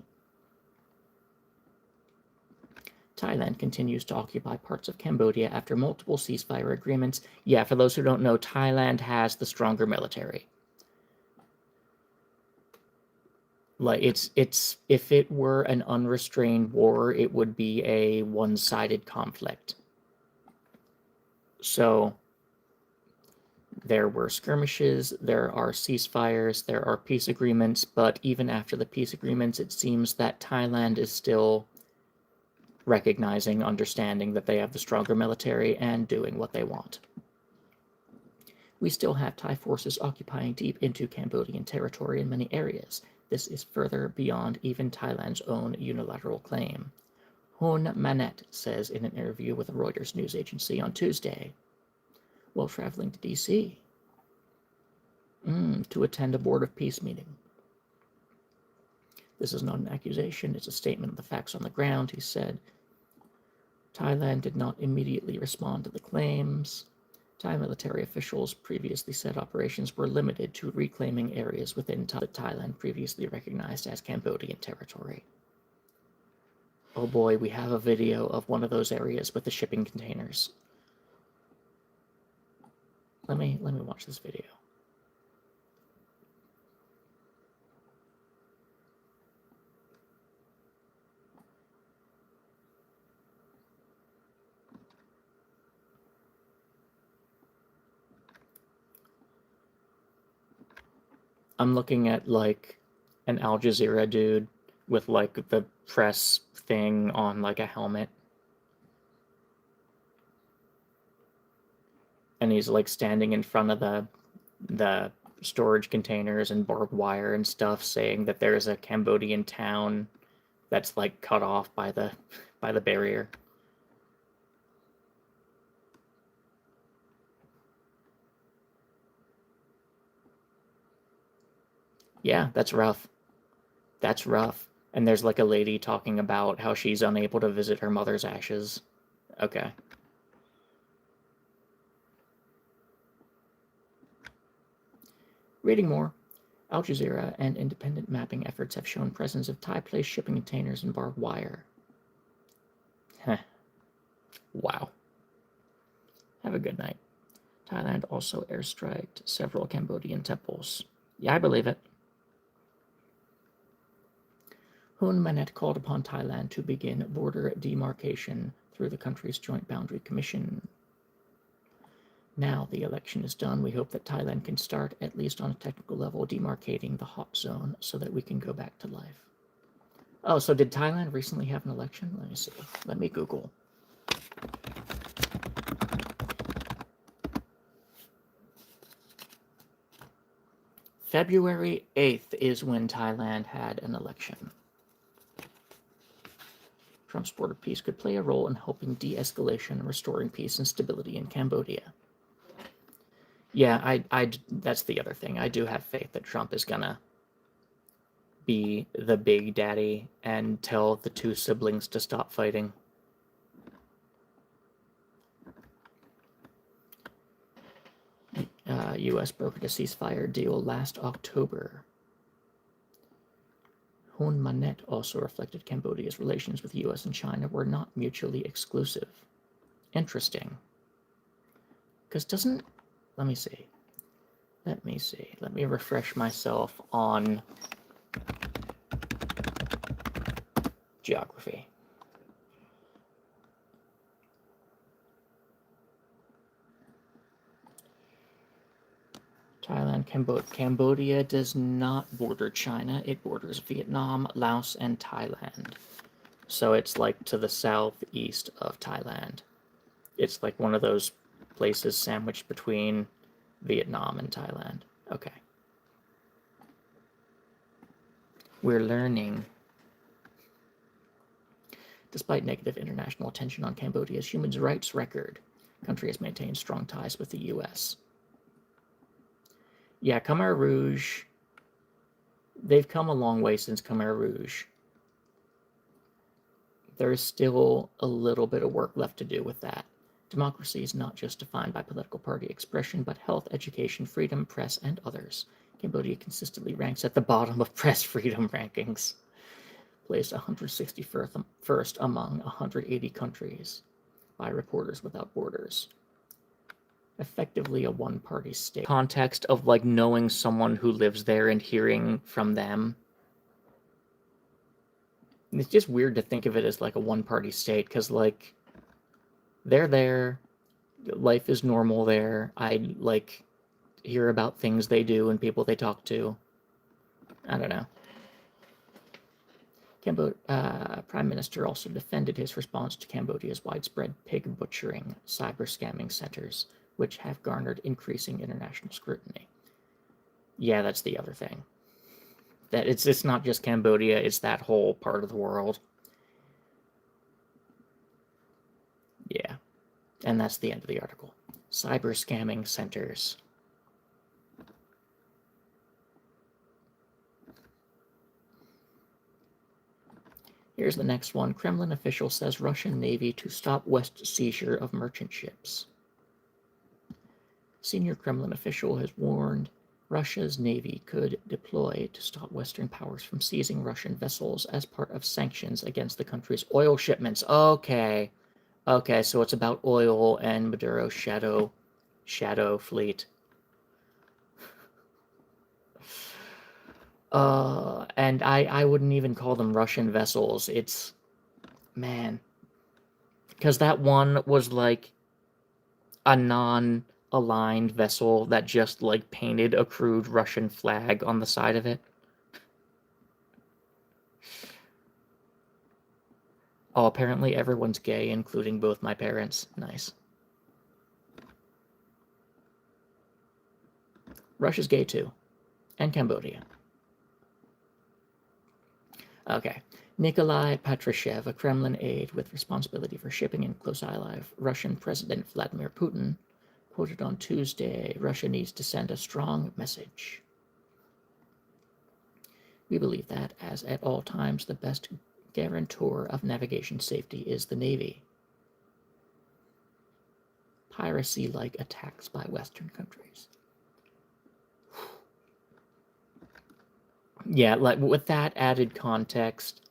Thailand continues to occupy parts of Cambodia after multiple ceasefire agreements. Yeah, for those who don't know, Thailand has the stronger military. Like, it's if it were an unrestrained war, it would be a one-sided conflict. So there were skirmishes, there are ceasefires, there are peace agreements, but even after the peace agreements, it seems that Thailand is still recognizing, understanding that they have the stronger military and doing what they want. We still have Thai forces occupying deep into Cambodian territory in many areas. This is further beyond even Thailand's own unilateral claim. Hun Manet says in an interview with a Reuters news agency on Tuesday, while traveling to D.C. To attend a Board of Peace meeting. This is not an accusation, it's a statement of the facts on the ground, he said. Thailand did not immediately respond to the claims. Thai military officials previously said operations were limited to reclaiming areas within Thailand previously recognized as Cambodian territory. Oh boy, we have a video of one of those areas with the shipping containers. Let me watch this video. I'm looking at like an Al Jazeera dude with like the press thing on like a helmet. And he's like standing in front of the storage containers and barbed wire and stuff, saying that there's a Cambodian town that's like cut off by the barrier. Yeah, that's rough. That's rough. And there's like a lady talking about how she's unable to visit her mother's ashes. Okay. Reading more, Al Jazeera and independent mapping efforts have shown presence of Thai-placed shipping containers and barbed wire. Heh. Wow. Have a good night. Thailand also airstriked several Cambodian temples. Yeah, I believe it. Hun Manet called upon Thailand to begin border demarcation through the country's Joint Boundary Commission. Now the election is done, we hope that Thailand can start, at least on a technical level, demarcating the hot zone so that we can go back to life. Oh, so did Thailand recently have an election? Let me see. Let me Google. February 8th is when Thailand had an election. Trump's border peace could play a role in helping de-escalation and restoring peace and stability in Cambodia. Yeah, that's the other thing. I do have faith that Trump is gonna be the big daddy and tell the two siblings to stop fighting. U.S. brokered a ceasefire deal last October. Hun Manet also reflected Cambodia's relations with the U.S. and China were not mutually exclusive. Interesting. Because doesn't... Let me see. Let me refresh myself on geography. Thailand, Cambodia does not border China. It borders Vietnam, Laos, and Thailand. So it's like to the southeast of Thailand. It's like one of those places sandwiched between Vietnam and Thailand. Okay. We're learning. Despite negative international attention on Cambodia's human rights record, the country has maintained strong ties with the U.S. Yeah, Khmer Rouge, they've come a long way since Khmer Rouge. There is still a little bit of work left to do with that. Democracy is not just defined by political party expression, but health, education, freedom, press, and others. Cambodia consistently ranks at the bottom of press freedom rankings, placed 161st among 180 countries by Reporters Without Borders. Effectively a one-party state. Context of like knowing someone who lives there and hearing from them. And it's just weird to think of it as like a one-party state because like they're there, life is normal there. I like hear about things they do and people they talk to. I don't know. Prime Minister also defended his response to Cambodia's widespread pig butchering, cyber scamming centers, which have garnered increasing international scrutiny. Yeah, that's the other thing. That it's not just Cambodia, it's that whole part of the world. Yeah. And that's the end of the article. Cyber scamming centers. Here's the next one. Kremlin official says Russian Navy to stop West seizure of merchant ships. Senior Kremlin official has warned Russia's Navy could deploy to stop Western powers from seizing Russian vessels as part of sanctions against the country's oil shipments. Okay, so it's about oil and Maduro's shadow fleet. And I wouldn't even call them Russian vessels. It's, man, because that one was like a non-aligned vessel that just like painted a crude Russian flag on the side of it. Oh, apparently everyone's gay, including both my parents. Nice. Russia's gay too. And Cambodia. Okay. Nikolai Patrushev, a Kremlin aide with responsibility for shipping and close ally of Russian President Vladimir Putin, quoted on Tuesday, Russia needs to send a strong message. We believe that, as at all times, the best guarantor of navigation safety is the Navy. Piracy-like attacks by Western countries. Yeah, like with that added context,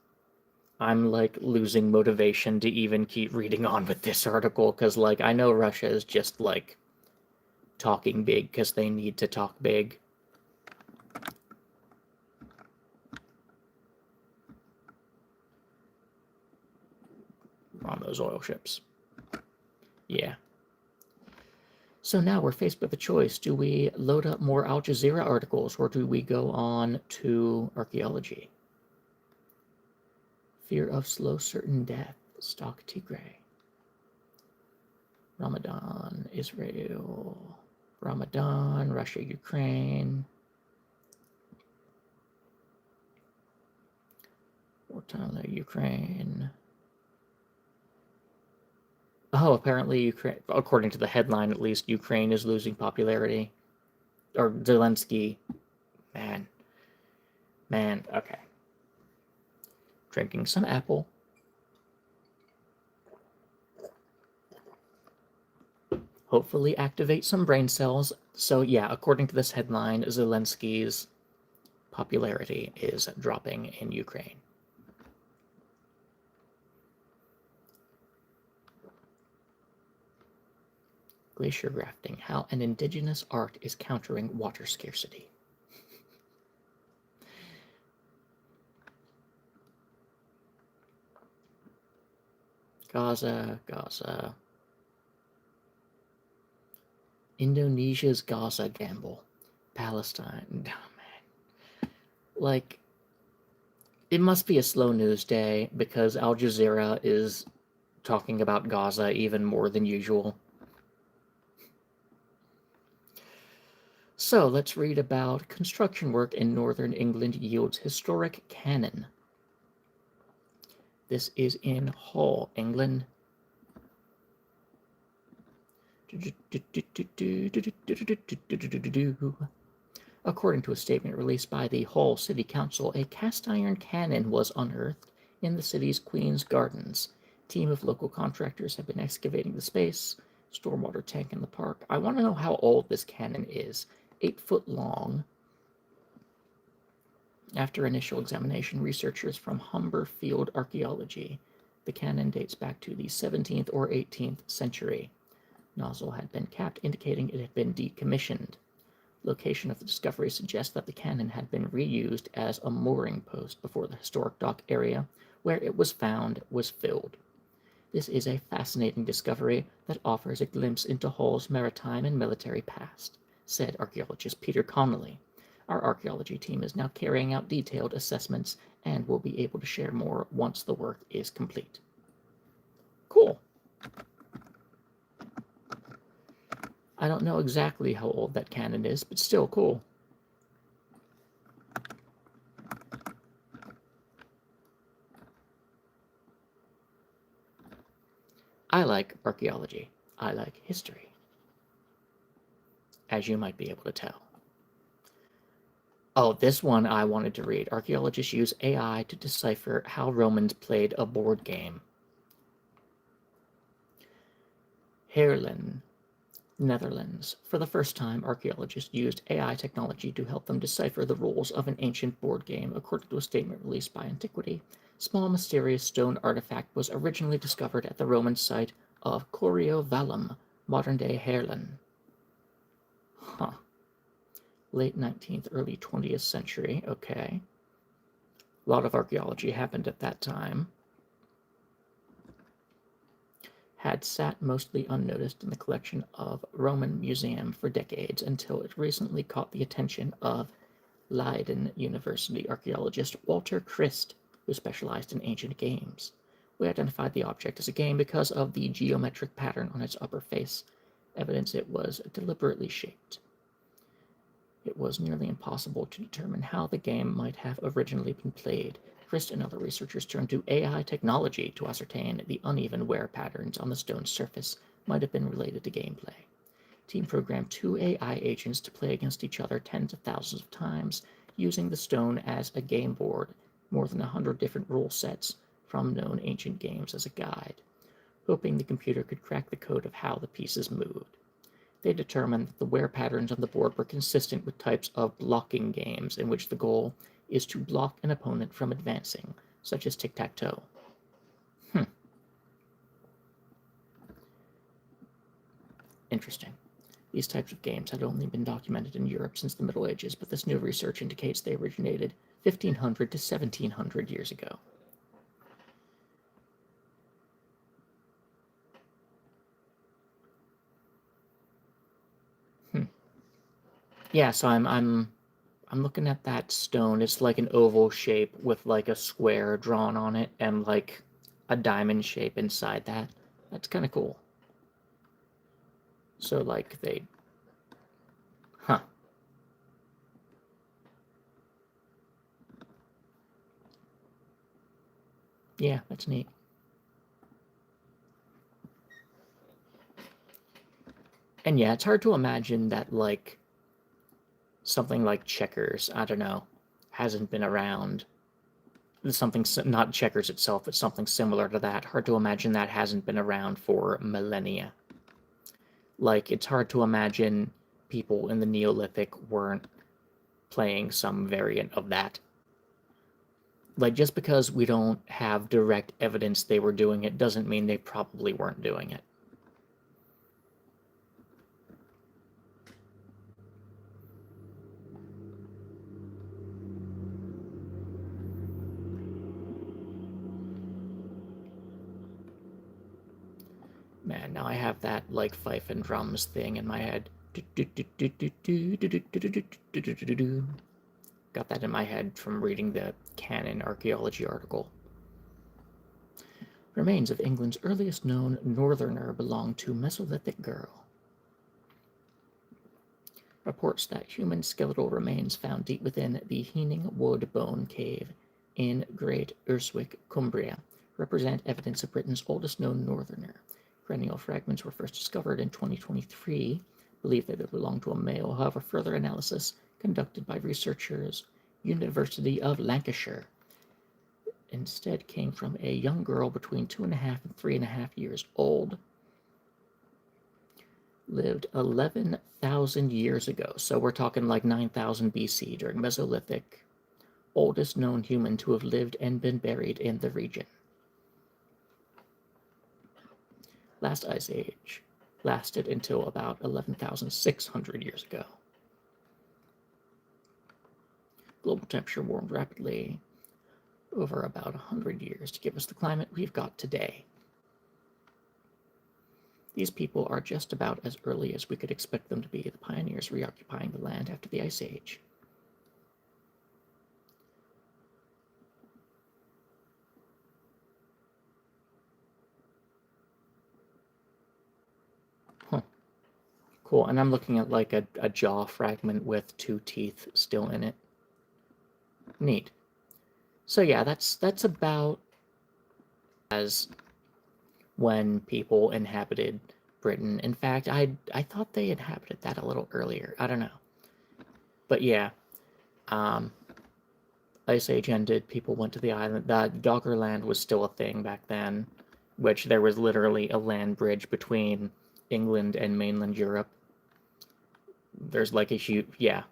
I'm like losing motivation to even keep reading on with this article because, like, I know Russia is just like talking big because they need to talk big. On those oil ships. Yeah. So now we're faced with a choice. Do we load up more Al Jazeera articles or do we go on to archaeology? Fear of slow, certain death. Stalk Tigray. Ramadan, Israel. Ramadan, Russia, Ukraine. Wartime, Ukraine. Oh, apparently Ukraine, according to the headline at least, Ukraine is losing popularity. Or Zelensky. Man. Okay. Drinking some apple. Hopefully activate some brain cells. So yeah, according to this headline, Zelensky's popularity is dropping in Ukraine. Glacier rafting, how an indigenous art is countering water scarcity. Gaza. Indonesia's Gaza gamble. Palestine. Oh, man. Like, it must be a slow news day because Al Jazeera is talking about Gaza even more than usual. So let's read about construction work in northern England yields historic cannon. This is in Hull, England. According to a statement released by the Hull City Council, a cast iron cannon was unearthed in the city's Queen's Gardens. A team of local contractors have been excavating the space, stormwater tank in the park. I want to know how old this cannon is. 8 foot long. After initial examination, researchers from Humberfield Archaeology, the cannon dates back to the 17th or 18th century. Nozzle had been capped, indicating it had been decommissioned. Location of the discovery suggests that the cannon had been reused as a mooring post before the historic dock area where it was found was filled. This is a fascinating discovery that offers a glimpse into Hull's maritime and military past, said archaeologist Peter Connolly. Our archaeology team is now carrying out detailed assessments and will be able to share more once the work is complete. Cool. I don't know exactly how old that cannon is, but still cool. I like archaeology. I like history, as you might be able to tell. Oh, this one I wanted to read. Archaeologists use AI to decipher how Romans played a board game. Heerlen, Netherlands. For the first time, archaeologists used AI technology to help them decipher the rules of an ancient board game, according to a statement released by Antiquity. Small mysterious stone artifact was originally discovered at the Roman site of Coriovallum, modern-day Heerlen. Huh. Late 19th, early 20th century. Okay. A lot of archaeology happened at that time. Had sat mostly unnoticed in the collection of Roman Museum for decades until it recently caught the attention of Leiden University archaeologist Walter Christ, who specialized in ancient games. We identified the object as a game because of the geometric pattern on its upper face, evidence it was deliberately shaped. It was nearly impossible to determine how the game might have originally been played. Christ and other researchers turned to AI technology to ascertain the uneven wear patterns on the stone's surface might have been related to gameplay. The team programmed 2 AI agents to play against each other tens of thousands of times, using the stone as a game board, more than 100 different rule sets from known ancient games as a guide, hoping the computer could crack the code of how the pieces moved. They determined that the wear patterns on the board were consistent with types of blocking games in which the goal is to block an opponent from advancing, such as tic-tac-toe. Interesting. These types of games had only been documented in Europe since the Middle Ages, but this new research indicates they originated 1500 to 1700 years ago. Yeah, so I'm looking at that stone. It's like an oval shape with like a square drawn on it and like a diamond shape inside that. That's kind of cool. So like huh. Yeah, that's neat. And yeah, it's hard to imagine that like something like checkers, I don't know, hasn't been around. Something, not checkers itself, but something similar to that. Hard to imagine that hasn't been around for millennia. Like, it's hard to imagine people in the Neolithic weren't playing some variant of that. Like, just because we don't have direct evidence they were doing it doesn't mean they probably weren't doing it. Man, now I have that, like, fife and drums thing in my head. Got that in my head from reading the Canon archaeology article. Remains of England's earliest known northerner belong to Mesolithic girl. Reports that human skeletal remains found deep within the Heening Wood Bone Cave in Great Urswick, Cumbria, represent evidence of Britain's oldest known northerner. Cranial fragments were first discovered in 2023, believed that they belonged to a male. However, further analysis conducted by researchers University of Lancashire instead came from a young girl between 2.5 and 3.5 years old. Lived 11,000 years ago, so we're talking like 9,000 BC during Mesolithic. Oldest known human to have lived and been buried in the region. Last ice age lasted until about 11,600 years ago. Global temperature warmed rapidly over about 100 years to give us the climate we've got today. These people are just about as early as we could expect them to be, the pioneers reoccupying the land after the Ice Age. Huh. Cool, and I'm looking at like a jaw fragment with 2 teeth still in it. Neat. So yeah, that's about as when people inhabited Britain. In fact, I thought they inhabited that a little earlier. I don't know. But yeah, Ice Age ended, people went to the island. Doggerland was still a thing back then, which there was literally a land bridge between England and mainland Europe. There's like a huge, yeah.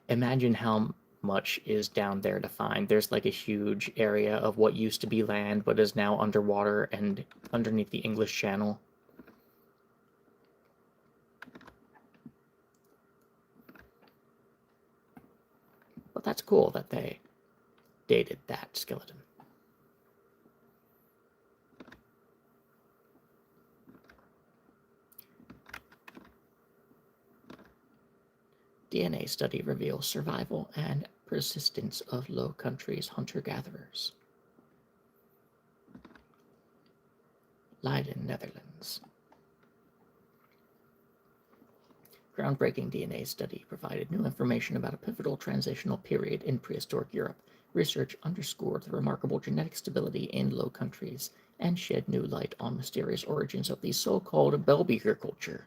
Imagine how much is down there to find. There's like a huge area of what used to be land but is now underwater and underneath the English Channel. But that's cool that they dated that skeleton. DNA study reveals survival and persistence of Low Countries hunter-gatherers. Leiden, Netherlands. Groundbreaking DNA study provided new information about a pivotal transitional period in prehistoric Europe. Research underscored the remarkable genetic stability in Low Countries and shed new light on mysterious origins of the so-called Bellbeaker culture.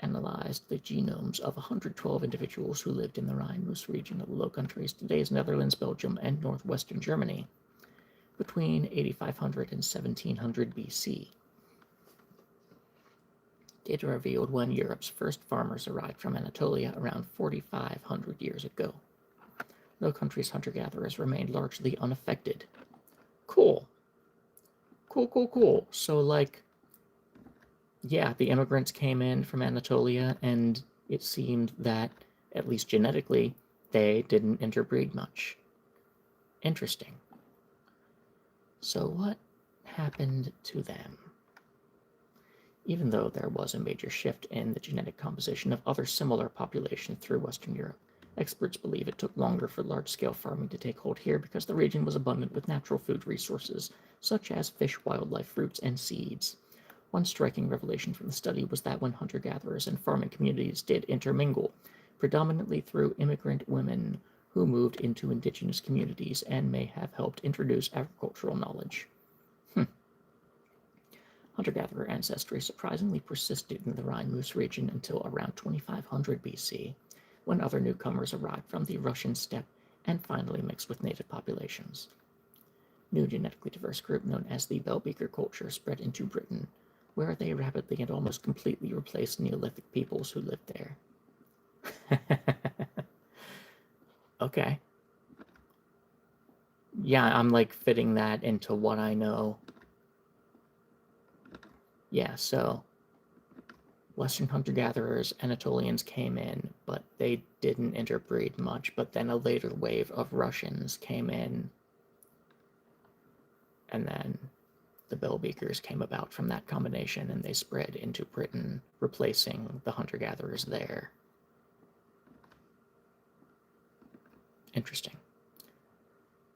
Analyzed the genomes of 112 individuals who lived in the Rhine-Moose region of the Low Countries, today's Netherlands, Belgium, and northwestern Germany, between 8500 and 1700 BC. Data revealed when Europe's first farmers arrived from Anatolia around 4,500 years ago. No country's hunter-gatherers remained largely unaffected. Cool. Cool. So, like, yeah, the immigrants came in from Anatolia, and it seemed that, at least genetically, they didn't interbreed much. Interesting. So what happened to them? Even though there was a major shift in the genetic composition of other similar populations through Western Europe, experts believe it took longer for large-scale farming to take hold here because the region was abundant with natural food resources, such as fish, wildlife, fruits, and seeds. One striking revelation from the study was that when hunter-gatherers and farming communities did intermingle, predominantly through immigrant women who moved into indigenous communities and may have helped introduce agricultural knowledge. Hunter-gatherer ancestry surprisingly persisted in the Rhine-Moose region until around 2500 BC, when other newcomers arrived from the Russian steppe and finally mixed with native populations. New genetically diverse group known as the Bellbeaker culture spread into Britain, where they rapidly and almost completely replaced Neolithic peoples who lived there. Okay. Yeah, I'm like fitting that into what I know. Yeah, so Western hunter-gatherers, Anatolians came in, but they didn't interbreed much, but then a later wave of Russians came in, and then the Bellbeakers came about from that combination, and they spread into Britain, replacing the hunter-gatherers there. Interesting.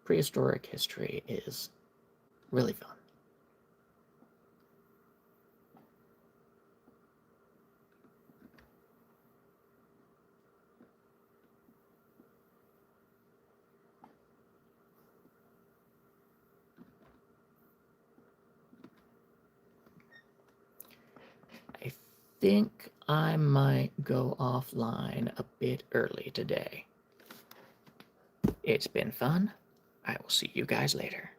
Prehistoric history is really fun. I think I might go offline a bit early today. It's been fun. I will see you guys later.